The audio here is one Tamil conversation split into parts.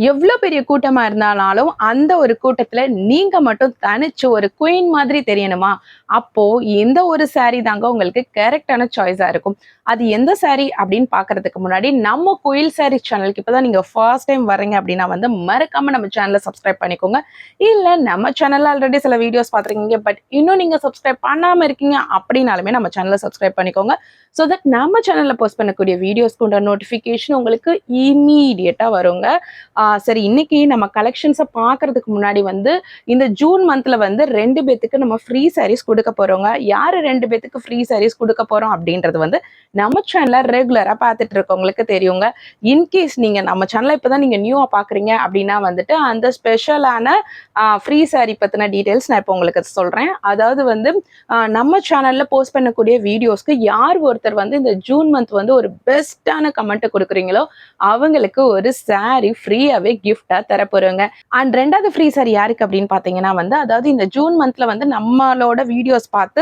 எவ்வளோ பெரிய கூட்டமா இருந்தாலும் அந்த ஒரு கூட்டத்துல நீங்க மட்டும் தனிச்சு ஒரு குயின் மாதிரி தெரியணுமா? அப்போ எந்த ஒரு சாரி தாங்க உங்களுக்கு கரெக்டான சாய்ஸா இருக்கும். அது எந்த சாரி அப்படின்னு பார்க்கறதுக்கு முன்னாடி நம்ம குயில் சாரி சேனலுக்கு இப்பதான் நீங்க ஃபர்ஸ்ட் டைம் வர்றீங்க அப்படின்னா மறக்காம நம்ம சேனலை சப்ஸ்கிரைப் பண்ணிக்கோங்க. இல்ல நம்ம சேனல்ல ஆல்ரெடி சில வீடியோஸ் பார்த்துருக்கீங்க, பட் இன்னும் நீங்க சப்ஸ்கிரைப் பண்ணாம இருக்கீங்க அப்படின்னாலுமே நம்ம சேனலை சப்ஸ்கிரைப் பண்ணிக்கோங்க. ஸோ தட் நம்ம சேனல்ல போஸ்ட் பண்ணக்கூடிய வீடியோஸ்க்கு நோட்டிஃபிகேஷன் உங்களுக்கு இமீடியட்டா வருங்க. சரி, இன்னைக்கு நம்ம கலெக்ஷன்ஸை பார்க்கறதுக்கு முன்னாடி இந்த ஜூன் மந்த்ல 2 பேத்துக்கு நம்ம ஃப்ரீ சாரீஸ் கொடுக்க போறோங்க. யாரு 2 பேத்துக்கு ஃப்ரீ சாரீஸ் கொடுக்க போறோம் அப்படின்றது நம்ம சேனல்ல ரெகுலரா பார்த்துட்டு இருக்கவங்களுக்கு தெரியுங்க. இன்கேஸ் நீங்க நம்ம சேனலை இப்பதான் நீங்க நியூவா பாக்குறீங்க அப்படின்னா அந்த ஸ்பெஷலான ஃப்ரீ சாரி பத்தின டீடைல்ஸ் நான் இப்போ உங்களுக்கு சொல்றேன். அதாவது நம்ம சேனல்ல போஸ்ட் பண்ணக்கூடிய வீடியோஸ்க்கு யார் ஒருத்தர் இந்த ஜூன் மந்த் ஒரு பெஸ்டான கமெண்ட் கொடுக்குறீங்களோ அவங்களுக்கு ஒரு சாரி ஃப்ரீயாவே கிஃப்டா தரப்போறோங்க. அண்ட் ரெண்டாவது ஃப்ரீ சாரி யாருக்கு அப்படின்னு பாத்தீங்கன்னா அதாவது இந்த ஜூன் மந்த்ல நம்மளோட வீடியோஸ் பார்த்து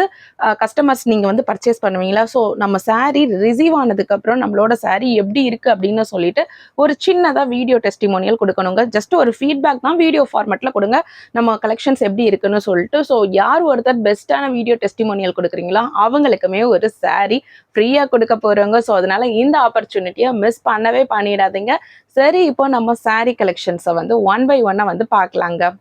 கஸ்டமர்ஸ் நீங்க பர்ச்சேஸ் பண்ணுவீங்களா? ஸோ நம்ம சாரி ரிசீவ் ஆனதுக்கு அப்புறம் நம்மளோட சாரி எப்படி இருக்கு அப்படின்னு சொல்லிட்டு ஒரு சின்னதா வீடியோ டெஸ்டிமோனியல் கொடுக்கணுங்க. ஜஸ்ட் ஒரு ஃபீட்பேக் தான், வீடியோ ஃபார்மேட்ல கொடுங்க நம்ம கலெக்ஷன்ஸ் எப்படி இருக்குன்னு சொல்லிட்டு. ஸோ யார் ஒருத்தர் பெஸ்டான வீடியோ டெஸ்டிமோனியல் கொடுக்குறீங்களா அவங்களுக்குமே ஒரு சாரி ஃப்ரீயா கொடுக்க போறோங்க. ஸோ அதனால இந்த ஆப்பர்ச்சுனிட்டியை மிஸ் பண்ணவே பண்ணிடாதீங்க. சரி, இப்போ நம்ம சாரி கலெக்ஷன்ஸை ஒன் பை ஒன்னா பார்க்கலாங்க.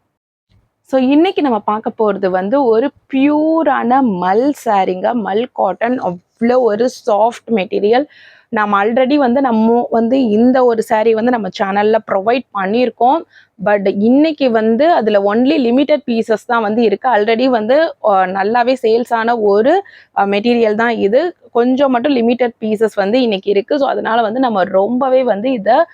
ஸோ இன்னைக்கு நம்ம பார்க்க போகிறது ஒரு பியூரான மல் சாரிங்க. மல் காட்டன், அவ்வளோ ஒரு சாஃப்ட் மெட்டீரியல். நம்ம ஆல்ரெடி நம்ம இந்த ஒரு சாரி நம்ம சேனல்ல ப்ரொவைட் பண்ணியிருக்கோம். பட் இன்னைக்கு அதுல ஒன்லி லிமிட்டட் பீசஸ் தான் இருக்கு. ஆல்ரெடி நல்லாவே சேல்ஸ் ஆன ஒரு மெட்டீரியல் தான் இது. கொஞ்சம் மட்டும் லிமிட்டட் பீசஸ் இன்னைக்கு இருக்கு. ஸோ அதனால நம்ம ரொம்பவே இதை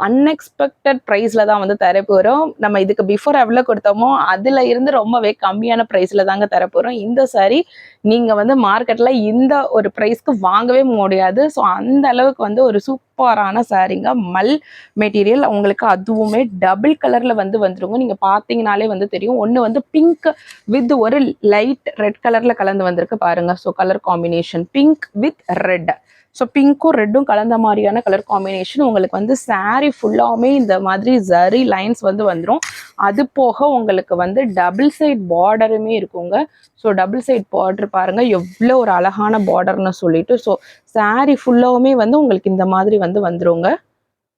அன்எக்ஸ்பெக்டட் ப்ரைஸ்ல தான் தரப்போகிறோம். நம்ம இதுக்கு பிஃபோர் எவ்வளோ கொடுத்தோமோ அதுல இருந்து ரொம்பவே கம்மியான ப்ரைஸ்ல தாங்க தரப்போகிறோம். இந்த சாரி நீங்க மார்க்கெட்ல இந்த ஒரு ப்ரைஸ்க்கு வாங்கவே முடியாது. ஸோ அந்த அளவுக்கு ஒரு சூப்பரான சாரிங்க. மல் மெட்டீரியல் உங்களுக்கு, அதுவுமே டபுள் கலர்ல வந்துருங்க. நீங்க பாத்தீங்கன்னாலே தெரியும். ஒன்று பிங்க் வித் ஒரு லைட் ரெட் கலர்ல கலந்து வந்திருக்கு பாருங்க. So colour combination pink with red. So பிங்க்கும் ரெட்டும் கலந்த மாதிரியான கலர் காம்பினேஷன். உங்களுக்கு சாரி ஃபுல்லாமே இந்த மாதிரி ஜரி லைன்ஸ் வந்துடும். அது போக உங்களுக்கு டபுள் சைட் பார்டருமே இருக்குங்க. ஸோ டபுள் சைட் பார்டர் பாருங்க எவ்வளோ ஒரு அழகான பார்டர்னு சொல்லிட்டு. ஸோ சாரி ஃபுல்லாவுமே உங்களுக்கு இந்த மாதிரி வந்துருங்க.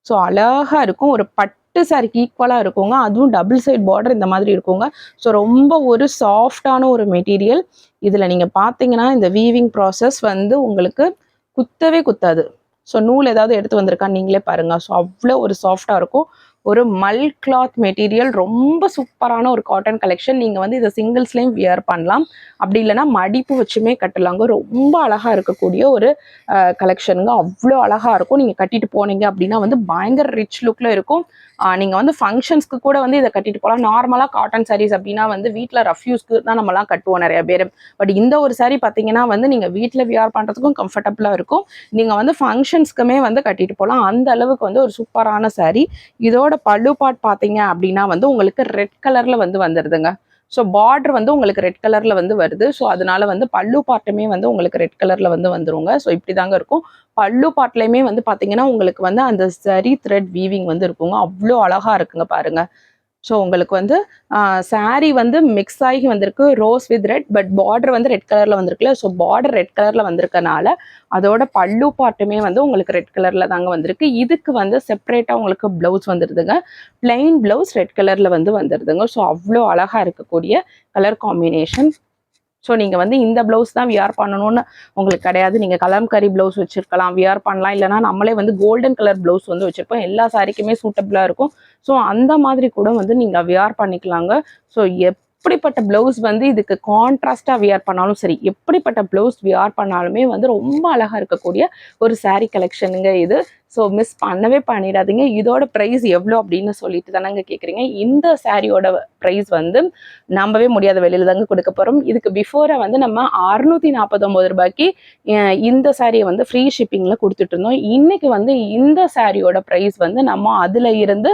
ஸோ அழகா இருக்கும். ஒரு பட்டு சாரிக்கு ஈக்குவலாக இருக்குங்க. அதுவும் டபுள் சைட் பார்டர் இந்த மாதிரி இருக்குங்க. ஸோ ரொம்ப ஒரு சாஃப்டான ஒரு மெட்டீரியல். இதில் நீங்கள் பார்த்தீங்கன்னா இந்த வீவிங் ப்ராசஸ் உங்களுக்கு குத்தவே குத்தாது. ஸோ நூல் ஏதாவது எடுத்து வந்திருக்கான்னு நீங்களே பாருங்க. ஸோ அவ்வளோ ஒரு சாஃப்டாக இருக்கும். ஒரு மல் கிளாத் மெட்டீரியல், ரொம்ப சூப்பரான ஒரு காட்டன் கலெக்ஷன். நீங்கள் இதை சிங்கிள்ஸ்லேயும் வியர் பண்ணலாம், அப்படி இல்லைன்னா மடிப்பு வச்சுமே கட்டலாங்க. ரொம்ப அழகாக இருக்கக்கூடிய ஒரு கலெக்ஷனுங்க. அவ்வளோ அழகாக இருக்கும். நீங்கள் கட்டிட்டு போனீங்க அப்படின்னா பயங்கர ரிச் லுக்கில் இருக்கும். நீங்கள் ஃபங்க்ஷன்ஸ்க்கு கூட இதை கட்டிட்டு போகலாம். நார்மலாக காட்டன் சாரீஸ் அப்படின்னா வீட்டில் ரஃப் யூஸ்க்கு தான் நம்மலாம் கட்டுவோம் நிறைய பேர். பட் இந்த ஒரு சாரீ பார்த்தீங்கன்னா நீங்கள் வீட்டில் வியர் பண்ணுறதுக்கும் கம்ஃபர்டபுளாக இருக்கும். நீங்கள் ஃபங்க்ஷன்ஸ்க்குமே கட்டிட்டு போகலாம். அந்த அளவுக்கு ஒரு சூப்பரான சாரீ. இதோட பல்லு பார்ட் பார்த்தீங்க அப்படின்னா உங்களுக்கு ரெட் கலர்ல வந்துருதுங்க. ஸோ பார்டர் உங்களுக்கு ரெட் கலர்ல வருது. ஸோ அதனால பல்லு பார்ட்டுமே உங்களுக்கு ரெட் கலர்ல வந்துருங்க. ஸோ இப்படி தாங்க இருக்கும். பல்லு பார்ட்லையுமே பார்த்தீங்கன்னா உங்களுக்கு அந்த சரி த்ரெட் வீவிங் இருக்குங்க. அவ்வளோ அழகா இருக்குங்க பாருங்க. ஸோ உங்களுக்கு சாரி மிக்ஸ் ஆகி வந்திருக்கு rose with red. But border red கலர்ல வந்திருக்குல்ல. ஸோ பார்டர் ரெட் கலர்ல வந்திருக்கனால அதோட பல்லு பார்ட்டுமே உங்களுக்கு ரெட் கலர்ல தாங்க வந்திருக்கு. இதுக்கு செப்பரேட்டா உங்களுக்கு பிளவுஸ் வந்துருதுங்க. பிளைன் பிளவுஸ் ரெட் கலர்ல வந்துருதுங்க. ஸோ அவ்வளோ அழகா இருக்கக்கூடிய கலர் காம்பினேஷன். ஸோ நீங்கள் இந்த ப்ளவுஸ் தான் வியர் பண்ணணும்னு உங்களுக்கு கிடையாது. நீங்கள் கலம்கரி ப்ளவுஸ் வச்சுருக்கலாம், வியர் பண்ணலாம். இல்லைனா நம்மளே கோல்டன் கலர் ப்ளவுஸ் வச்சுருப்போம். எல்லா சாரிக்குமே சூட்டபிளாக இருக்கும். ஸோ அந்த மாதிரி கூட நீங்கள் வியர் பண்ணிக்கலாங்க. ஸோ எப்படிப்பட்ட ப்ளவுஸ் இதுக்கு கான்ட்ராஸ்டாக வியர் பண்ணாலும் சரி, எப்படிப்பட்ட ப்ளவுஸ் வியர் பண்ணாலுமே ரொம்ப அழகாக இருக்கக்கூடிய ஒரு சாரீ கலெக்ஷனுங்க இது. ஸோ மிஸ் பண்ணவே பண்ணிடாதீங்க. இதோட ப்ரைஸ் எவ்வளோ அப்படின்னு சொல்லிட்டு தானங்க கேட்குறீங்க. இந்த சாரியோட ப்ரைஸ் நம்பவே முடியாத வெளியில் தாங்க கொடுக்க போகிறோம். இதுக்கு பிஃபோராக நம்ம 649 ரூபாய்க்கு இந்த சாரியை ஃப்ரீ ஷிப்பிங்கில் கொடுத்துட்டு இருந்தோம். இன்னைக்கு இந்த சாரியோட ப்ரைஸ் நம்ம அதில் இருந்து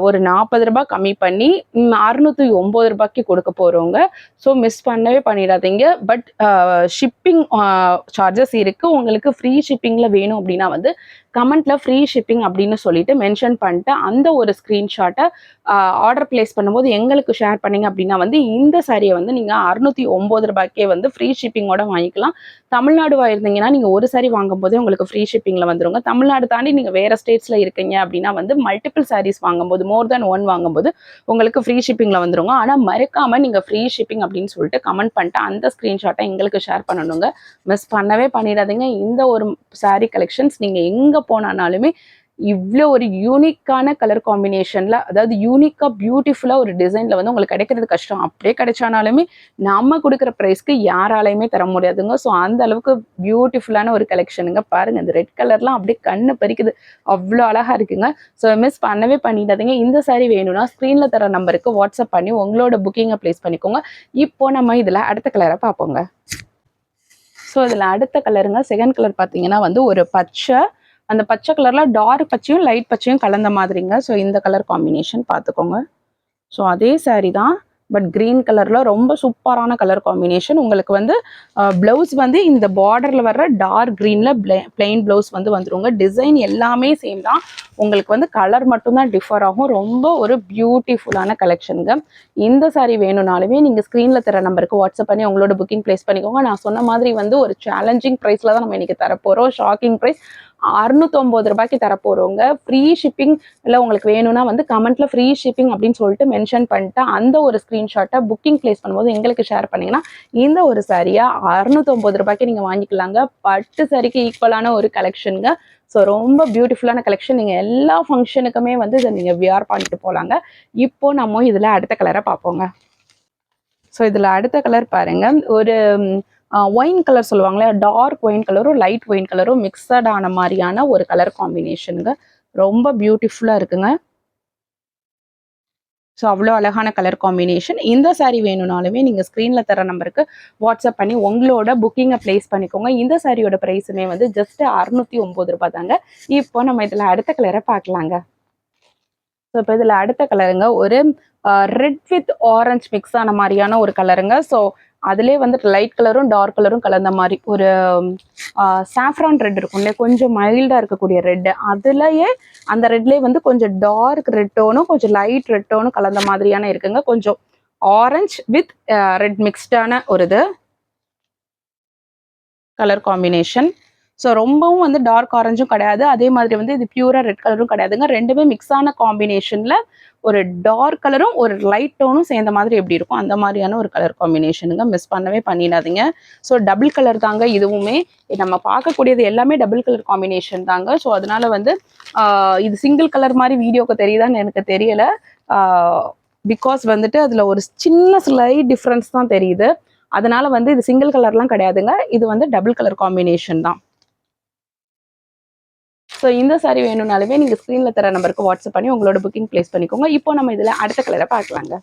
ஒரு 40 ரூபாய் கம்மி பண்ணி 609 ரூபாய்க்கு கொடுக்க போகிறோங்க. ஸோ மிஸ் பண்ணவே பண்ணிடாதீங்க. பட் ஷிப்பிங் சார்ஜஸ் இருக்குது. உங்களுக்கு ஃப்ரீ ஷிப்பிங்கில் வேணும் அப்படின்னா கமெண்ட்ல ஃப்ரீ ஷிப்பிங் அப்படின்னு சொல்லிட்டு மென்ஷன் பண்ணிட்டு அந்த ஒரு ஸ்க்ரீன்ஷாட்டை ஆர்டர் பிளேஸ் பண்ணும்போது எங்களுக்கு ஷேர் பண்ணீங்க அப்படின்னா வந்து இந்த சாரியை வந்து நீங்கள் 609 ரூபாய்க்கே வந்து ஃப்ரீ ஷிப்பிங்கோட வாங்கிக்கலாம். தமிழ்நாடுவா இருந்தீங்கன்னா நீங்கள் ஒரு சாரி வாங்கும்போதே உங்களுக்கு ஃப்ரீ ஷிப்பிங்கில் வந்துருங்க. தமிழ்நாடு தாண்டி நீங்கள் வேறு ஸ்டேட்ஸில் இருக்கீங்க அப்படின்னா வந்து மல்டிபிள் சாரீஸ் வாங்கும்போது மோர் தென் ஒன் வாங்கும்போது உங்களுக்கு ஃப்ரீ ஷிப்பிங்கில் வந்துருங்க. ஆனால் மறக்காமல் நீங்கள் ஃப்ரீ ஷிப்பிங் அப்படின்னு சொல்லிட்டு கமெண்ட் பண்ணிட்டு அந்த ஸ்க்ரீன்ஷாட்டை எங்களுக்கு ஷேர் பண்ணணுங்க. மிஸ் பண்ணவே பண்ணிடாதீங்க. இந்த ஒரு சாரீ கலெக்ஷன்ஸ் நீங்கள் எங்கே போனாலுமே இவ்வளோ ஒரு யூனிக்கான கலர் காம்பினேஷனில், அதாவது யூனிக்காக பியூட்டிஃபுல்லாக ஒரு டிசைனில் வந்து உங்களுக்கு கிடைக்கிறது கஷ்டம். அப்படியே கிடைச்சானாலுமே நம்ம கொடுக்குற ப்ரைஸ்க்கு யாராலையுமே தர முடியாதுங்க. ஸோ அந்த அளவுக்கு பியூட்டிஃபுல்லான ஒரு கலெக்ஷனுங்க. பாருங்கள், இந்த ரெட் கலர்லாம் அப்படியே கண்ணு பறிக்குது, அவ்வளோ அழகாக இருக்குங்க. ஸோ மிஸ் பண்ணவே பண்ணிடாதீங்க. இந்த சாரீ வேணும்னா ஸ்க்ரீனில் தர நம்பருக்கு வாட்ஸ்அப் பண்ணி உங்களோட புக்கிங்கை ப்ளேஸ் பண்ணிக்கோங்க. இப்போ நம்ம இதில் அடுத்த கலரை பார்ப்போங்க. ஸோ இதில் அடுத்த கலருங்க, செகண்ட் கலர் பார்த்தீங்கன்னா வந்து ஒரு பச்சை, அந்த பச்சை கலரில் டார்க் பச்சையும் லைட் பச்சையும் கலந்த மாதிரிங்க. ஸோ இந்த கலர் காம்பினேஷன் பார்த்துக்கோங்க. ஸோ அதே சாரீ தான், பட் க்ரீன் கலரில் ரொம்ப சூப்பரான கலர் காம்பினேஷன். உங்களுக்கு வந்து ப்ளவுஸ் வந்து இந்த பார்டரில் வர்ற டார்க் க்ரீனில் பிளெயின் ப்ளவுஸ் வந்து வந்துருங்க. டிசைன் எல்லாமே சேம் தான், உங்களுக்கு வந்து கலர் மட்டும்தான் டிஃபர் ஆகும். ரொம்ப ஒரு பியூட்டிஃபுல்லான கலெக்ஷனுங்க. இந்த சாரீ வேணும்னாலுமே நீங்கள் ஸ்க்ரீனில் தர நம்பருக்கு வாட்ஸ்அப் பண்ணி உங்களோட புக்கிங் ப்ளேஸ் பண்ணிக்கோங்க. நான் சொன்ன மாதிரி வந்து ஒரு சேலஞ்சிங் ப்ரைஸில் தான் நம்ம இன்றைக்கி தரப்போகிறோம். ஷாக்கிங் ப்ரைஸ் 609 ரூபாய்க்கு தரப்போகிறோங்க. ஃப்ரீ ஷிப்பிங் இல்லை உங்களுக்கு வேணும்னா வந்து கமெண்ட்டில் ஃப்ரீ ஷிப்பிங் அப்படின்னு சொல்லிட்டு மென்ஷன் பண்ணிட்டு அந்த ஒரு ஸ்க்ரீன்ஷாட்டை புக்கிங் ப்ளேஸ் பண்ணும்போது எங்களுக்கு ஷேர் பண்ணிங்கன்னா இந்த ஒரு சாரியை 609 ரூபாய்க்கு நீங்கள் வாங்கிக்கலாங்க. பட்டு சாரிக்கு ஈக்குவலான ஒரு கலெக்ஷனுங்க. ஸோ ரொம்ப பியூட்டிஃபுல்லான கலெக்ஷன். நீங்கள் எல்லா ஃபங்க்ஷனுக்குமே வந்து இதை நீங்கள் வியர் பண்ணிட்டு போகலாங்க. இப்போ நம்ம இதில் அடுத்த கலரை பார்ப்போங்க. ஸோ இதில் அடுத்த கலர் பாருங்கள், ஒரு ஒயின் கலர் சொல்லுவாங்களே, டார்க் ஒயின் கலரும் லைட் ஒயின் கலரும் மிக்சட் ஆன மாதிரியான ஒரு கலர் காம்பினேஷனுங்க. ரொம்ப பியூட்டிஃபுல்லாக இருக்குங்க. ஸோ அவ்வளோ அழகான கலர் காம்பினேஷன். இந்த சாரீ வேணும்னாலுமே நீங்கள் ஸ்க்ரீனில் தர நம்பருக்கு வாட்ஸ்அப் பண்ணி உங்களோட புக்கிங்கை ப்ளேஸ் பண்ணிக்கோங்க. இந்த சாரியோட ப்ரைஸுமே வந்து ஜஸ்ட் 609 ரூபாய் தாங்க. இப்போ நம்ம இதில் அடுத்த கலரை பார்க்கலாங்க. ஸோ இப்போ இதில் அடுத்த கலருங்க, ஒரு ரெட் வித் ஆரஞ்ச் மிக்ஸ் ஆன மாதிரியான ஒரு கலருங்க. ஸோ அதிலே வந்து லைட் கலரும் டார்க் கலரும் கலந்த மாதிரி ஒரு சாஃப்ரான் ரெட் இருக்கும் இல்லையா, கொஞ்சம் மைல்டாக இருக்கக்கூடிய ரெட்டு. அதுலேயே அந்த ரெட்லேயே வந்து கொஞ்சம் டார்க் ரெட் டோனும் கொஞ்சம் லைட் ரெட் டோனும் கலந்த மாதிரியான இருக்குங்க. கொஞ்சம் ஆரஞ்ச் வித் ரெட் மிக்ஸ்டான ஒரு இது கலர் காம்பினேஷன். ஸோ ரொம்பவும் வந்து டார்க் ஆரஞ்சும் கிடையாது, அதே மாதிரி வந்து இது பியூரா ரெட் கலரும் கிடையாதுங்க. ரெண்டுமே மிக்ஸ் ஆன காம்பினேஷனில் ஒரு டார்க் கலரும் ஒரு லைட் டோனும் சேர்ந்த மாதிரி எப்படி இருக்கும் அந்த மாதிரியான ஒரு கலர் காம்பினேஷனுங்க. மிஸ் பண்ணவே பண்ணிடாதீங்க. ஸோ டபுள் கலர் தாங்க இதுவுமே. நம்ம பார்க்கக்கூடியது எல்லாமே டபுள் கலர் காம்பினேஷன் தாங்க. ஸோ அதனால வந்து இது சிங்கிள் கலர் மாதிரி வீடியோக்கு தெரியுதான்னு எனக்கு தெரியலை. பிகாஸ் வந்துட்டு அதில் ஒரு சின்ன ஸ்லைட் டிஃப்ரென்ஸ் தான் தெரியுது. அதனால வந்து இது சிங்கிள் கலர்லாம் கிடையாதுங்க, இது வந்து டபுள் கலர் காம்பினேஷன் தான். ஸோ இந்த சாரி வேணும்னாலுமே நீங்கள் ஸ்க்ரீனில் தர நம்பருக்கு வாட்ஸ்அப் பண்ணி உங்களோட புக்கிங் ப்ளேஸ் பண்ணிக்கோங்க. இப்போ நம்ம இதில் அடுத்த கலரை பார்க்கலாங்க.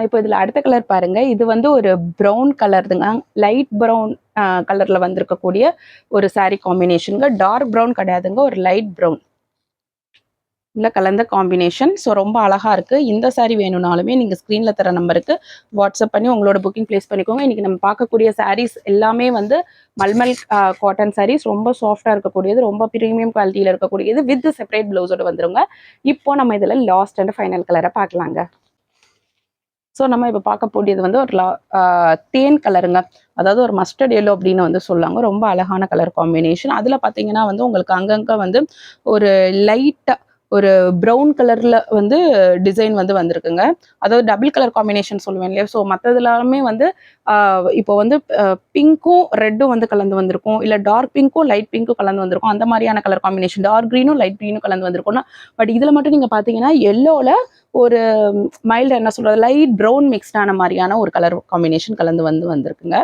இப்போ இதில் அடுத்த கலர் பாருங்கள், இது வந்து ஒரு ப்ரௌன் கலருங்க, லைட் ப்ரௌன் கலரில் வந்திருக்கக்கூடிய ஒரு சாரீ காம்பினேஷனுங்க. டார்க் ப்ரௌன் கிடையாதுங்க, ஒரு லைட் ப்ரௌன் இல்லை கலந்த காம்பினேஷன். ஸோ ரொம்ப அழகாக இருக்குது. இந்த சாரீ வேணும்னாலுமே நீங்கள் ஸ்க்ரீனில் தர நம்பருக்கு வாட்ஸ்அப் பண்ணி உங்களோட புக்கிங் ப்ளேஸ் பண்ணிக்கோங்க. இன்றைக்கி நம்ம பார்க்கக்கூடிய சாரீஸ் எல்லாமே வந்து மல்மல் காட்டன் சாரீஸ், ரொம்ப சாஃப்டாக இருக்கக்கூடியது, ரொம்ப ப்ரீமியம் குவாலிட்டியில் இருக்கக்கூடியது, வித் செப்பரேட் ப்ளவுஸோடு வந்துருங்க. இப்போ நம்ம இதில் லாஸ்ட் அண்ட் ஃபைனல் கலரை பார்க்கலாங்க. ஸோ நம்ம இப்போ பார்க்கக்கூடியது வந்து ஒரு தேன் கலருங்க, அதாவது ஒரு மஸ்டர்ட் எல்லோ அப்படின்னு வந்து சொல்லுவாங்க. ரொம்ப அழகான கலர் காம்பினேஷன். அதில் பார்த்தீங்கன்னா வந்து உங்களுக்கு அங்கங்கே வந்து ஒரு லைட்டாக ஒரு ப்ரௌன் கலரில் வந்து டிசைன் வந்து வந்திருக்குங்க. அதாவது டபுள் கலர் காம்பினேஷன் சொல்லுவேன் இல்லையா. ஸோ மற்றதுலாமே வந்து இப்போ வந்து பிங்க்கும் ரெட்டும் வந்து கலந்து வந்திருக்கும், இல்லை டார்க் பிங்க்கும் லைட் பிங்க்கும் கலந்து வந்திருக்கும். அந்த மாதிரியான கலர் காம்பினேஷன், டார்க் க்ரீனும் லைட் க்ரீனும் கலந்து வந்திருக்கும்னா, பட் இதில் மட்டும் நீங்கள் பார்த்தீங்கன்னா எல்லோவில் ஒரு மைல்டு என்ன சொல்கிறது, லைட் ப்ரௌன் மிக்ஸ்டான மாதிரியான ஒரு கலர் காம்பினேஷன் கலந்து வந்திருக்குங்க.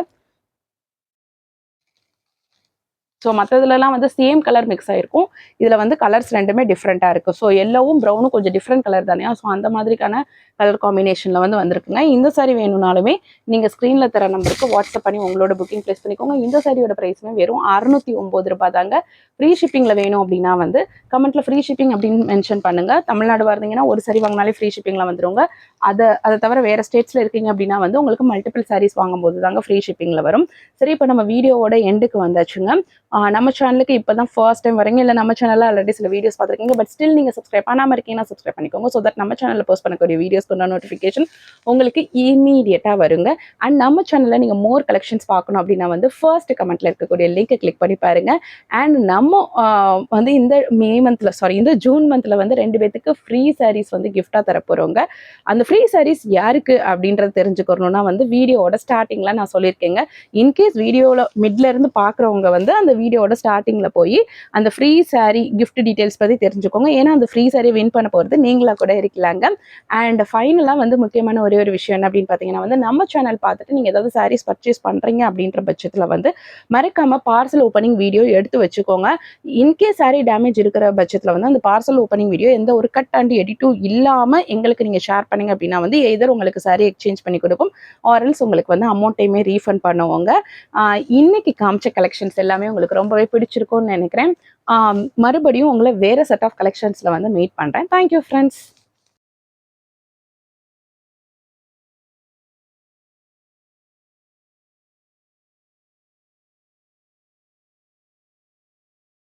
ஸோ மற்றதுலலாம் வந்து சேம் கலர் மிக்ஸ் ஆகிருக்கும், இதில் வந்து கலர்ஸ் ரெண்டுமே டிஃப்ரெண்ட்டாக இருக்குது. ஸோ எல்லோவும் ப்ரௌனும் கொஞ்சம் டிஃப்ரெண்ட் கலர் தானே. ஸோ அந்த மாதிரிக்கான கலர் காம்பினேஷனில் வந்து வந்திருக்குங்க. இந்த சாரி வேணும்னாலுமே நீங்கள் ஸ்க்ரீனில் தர நம்பருக்கு வாட்ஸ்அப் பண்ணி உங்களோட புக்கிங் ப்ளேஸ் பண்ணிக்கோங்க. இந்த சாரியோட ப்ரைஸுமே வெறும் 609 ரூபாய் தாங்க. ஃப்ரீ ஷிப்பிங்கில் வேணும் அப்படின்னா வந்து கமெண்ட்டில் ஃப்ரீ ஷிப்பிங் அப்படின்னு மென்ஷன் பண்ணுங்கள். தமிழ்நாடு வரீங்கன்னா ஒரு சாரி வாங்கினாலே ஃப்ரீ ஷிப்பிங்கில் வந்துருங்க. அதை தவிர வேறு ஸ்டேட்ஸில் இருக்கீங்க அப்படின்னா வந்து உங்களுக்கு மல்டிபிள் சாரீஸ் வாங்கும்போது தாங்க ஃப்ரீ ஷிப்பிங்கில் வரும். சரி, இப்போ நம்ம வீடியோவோட எண்டுக்கு வந்தாச்சுங்க. நம்ம சேனலுக்கு இப்போ தான் ஃபர்ஸ்ட் டைம் வரீங்க, இல்லை நம்ம சேனலில் ஆல்ரெடி சில வீடியோஸ் பார்த்துருக்கீங்க, பட் ஸ்டில் நீங்கள் சப்ஸ்கிரைப் பண்ணாமல் இருக்கீங்கன்னா சப்ஸ்கிரைப் பண்ணிக்கோங்க. ஸோ தட் நம்ம சேனலில் போஸ்ட் பண்ணக்கூடிய வீடியோஸ்க்கு நோட்டிஃபிகேஷன் உங்களுக்கு இமீடியட்டாக வருங்க. அண்ட் நம்ம சேனலில் நீங்கள் மோர் கலெக்ஷன்ஸ் பார்க்கணும் அப்படின்னா வந்து ஃபர்ஸ்ட் கமெண்ட்டில் இருக்கக்கூடிய லிங்கை கிளிக் பண்ணி பாருங்க. அண்ட் நம்ம வந்து இந்த ஜூன் மந்தில் வந்து 2 பேத்துக்கு ஃப்ரீ சாரீஸ் வந்து கிஃப்டாக தரப்போகிறோங்க. அந்த ஃப்ரீ சாரீஸ் யாருக்கு அப்படின்றத தெரிஞ்சுக்கணும்னா வந்து வீடியோவோட ஸ்டார்டிங்கில் நான் சொல்லியிருக்கேங்க. இன்கேஸ் வீடியோவில் மிட்ல இருந்து பார்க்குறவங்க வந்து அந்த வீடியோவோட ஸ்டார்டிங்கில் போய் அந்த ஃப்ரீ சாரீ கிஃப்ட் டீட்டெயில்ஸ் பற்றி தெரிஞ்சுக்கோங்க. ஏன்னா அந்த ஃப்ரீ சாரீ வின் பண்ண போகிறது நீங்களாக கூட இருக்கலாங்க. அண்ட் ஃபைனலாக வந்து முக்கியமான ஒரே ஒரு விஷயம் என்ன அப்படின்னு பார்த்தீங்கன்னா வந்து நம்ம சேனல் பார்த்துட்டு நீங்கள் ஏதாவது சாரீஸ் பர்ச்சேஸ் பண்ணுறீங்க அப்படின்ற பட்சத்தில் வந்து மறக்காமல் பார்சல் ஓப்பனிங் வீடியோ எடுத்து வச்சுக்கோங்க. இன்கேஸ் சாரீ டேமேஜ் இருக்கிற பட்சத்தில் வந்து அந்த பார்சல் ஓப்பனிங் வீடியோ எந்த ஒரு கட் அண்ட் எடிட்டும் இல்லாமல் எங்களுக்கு நீங்கள் ஷேர் பண்ணீங்க அப்படின்னா வந்து எதர் உங்களுக்கு சாரீ எக்ஸ்சேஞ்ச் பண்ணி கொடுக்கும், ஆர்எல்ஸ் உங்களுக்கு வந்து அமௌண்ட்டையுமே ரீஃபண்ட் பண்ணுவாங்க. இன்னைக்கு காமிச்ச கலெக்ஷன்ஸ் எல்லாமே உங்களுக்கு ரொம்பவே பிடிச்சிருக்கும்னு நினைக்கிறேன். மறுபடியும் உங்களை வேற செட் ஆஃப் கலெக்ஷன்ஸ்ல வந்து மீட் பண்றேன். Thank you friends.